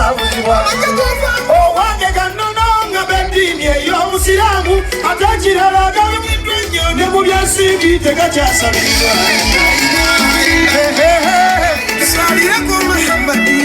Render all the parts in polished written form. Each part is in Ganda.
bwabuzibwa owange gannono nga beddiini ey'obusiraamu ate kirala agalumiddwa ennyo ne mu byansimbi tegakyasabirirwa salireko muhammadi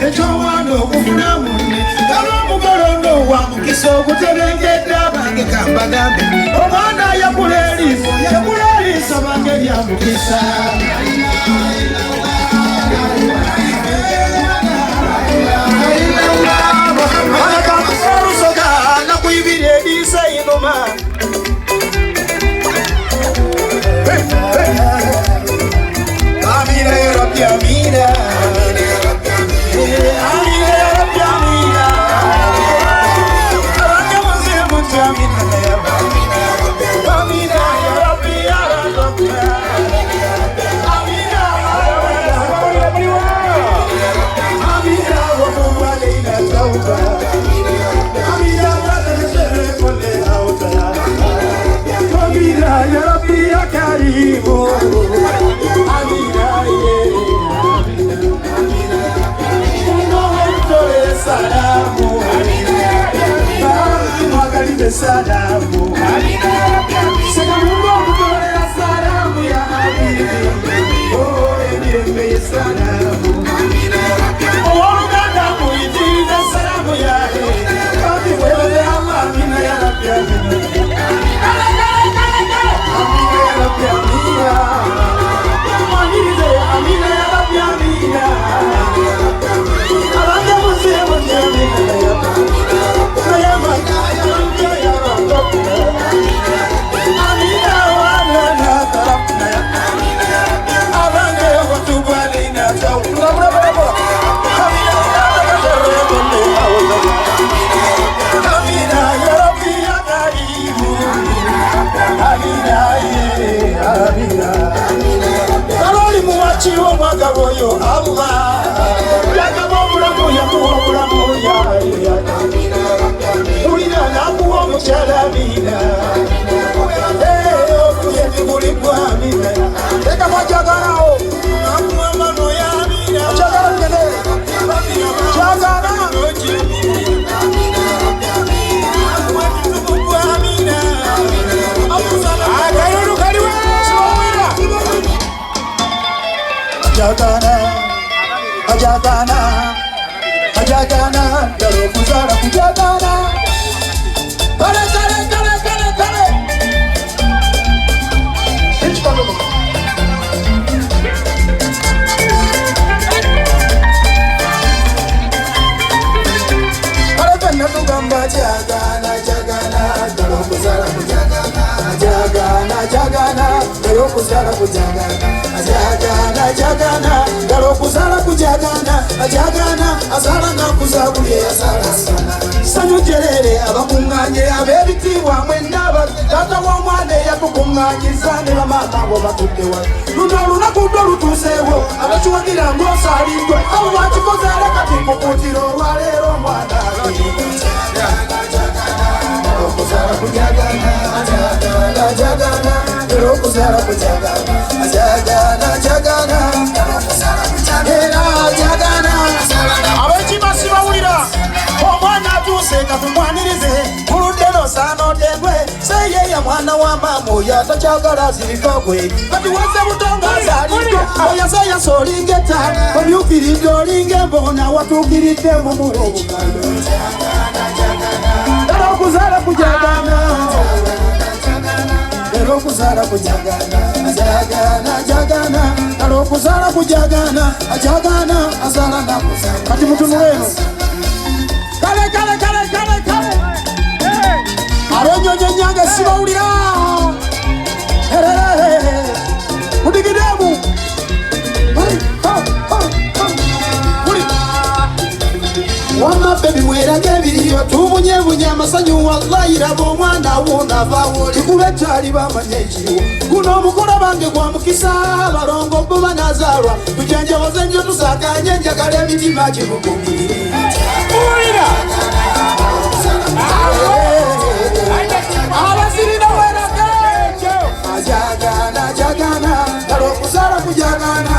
ekyowaana okufuna munne galw'omugolondo wamukisa okuterengedde abange kambagambe omwana yakula eriiso bange lyamukisa olusoga nakwibira ediisa inoma amina ya rabbi amina salamu seka mungu omutolera salamu ya habibi emirembe ye salamu owooluganda muyitirize salamu yaye kandi bwebale amina ya rabbi amina amina ya rabbi amina manirize amina ya rabbi amina abange muzimu nti amina ya rabbi kaloli muwakiwo omwagalo oyo abuba yagaba obulamu yakuwa obulamu ulira nakuwa omukyala amina okuye tiguliggwa amina leka mwajagalawo nakuwa mano ya amina kyagala gene kyagala ajagana daro kuzara kujagana kale ichikalo kale penna tugamba jagana daro kuzara kujagana jagana daro kuzara kujagana jagana daro kuzara kujagana ajagana asala nakuzabulye asala sanyojerere abakunganye abebitibwa mwendaba tata w'omwana eyakukunganyisa ne bamama abo batuddewa luno olunaku lwo lutuuseewo abakiwagira ng'osaliddwe abo bakikoze alekati mukutiro olwaleero omwana okuzala kujagana jagana okuzala kujagana jagana era jagana abekibasi bawulira omwana atuuse katumwanirize kuludde nosaanodendwe seyeya mwana wa maama oyo atakyagala zirikagwe kati waze butonga azaliddwe oyasayasa olinga ettaala omyukiridde olinga embona watuukiridde mumuwa obukalo era okuzala kujagana okuzala kujagana jagana okuzala kujagana ajagana azala nakuzala kati mutunuleno kale ab'ennyonyi enyange sibawulira mudigidemu wamabbe biwerage ebiriyo tubunyeebunye amasanyu wallahi raba omwana wonavaawo likuba ettaali bamanya ekiriwo guno omukolo bange gwa mukisa balongo bo banazaalwa tujenjewoze nnyo tusakanye njagala emitima gimukumira abasiri jagana jagana kalo kusala kujagana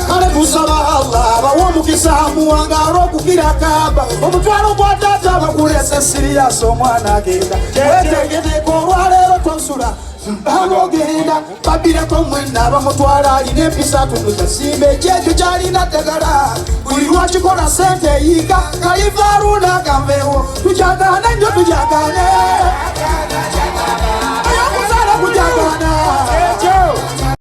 kale kusaba Allah bawomukisa muwangalo kukira kaba omutwalo gwa tata bakulese serious omwana agenda wetegede ko lwalero tonsula abogenda babira ko mwenda bamutwala aline empisa tunuza simbe ekyejo kyalina ddagala buli lwakikola sente yika kalivaruna kambewo tujagane njo tujagane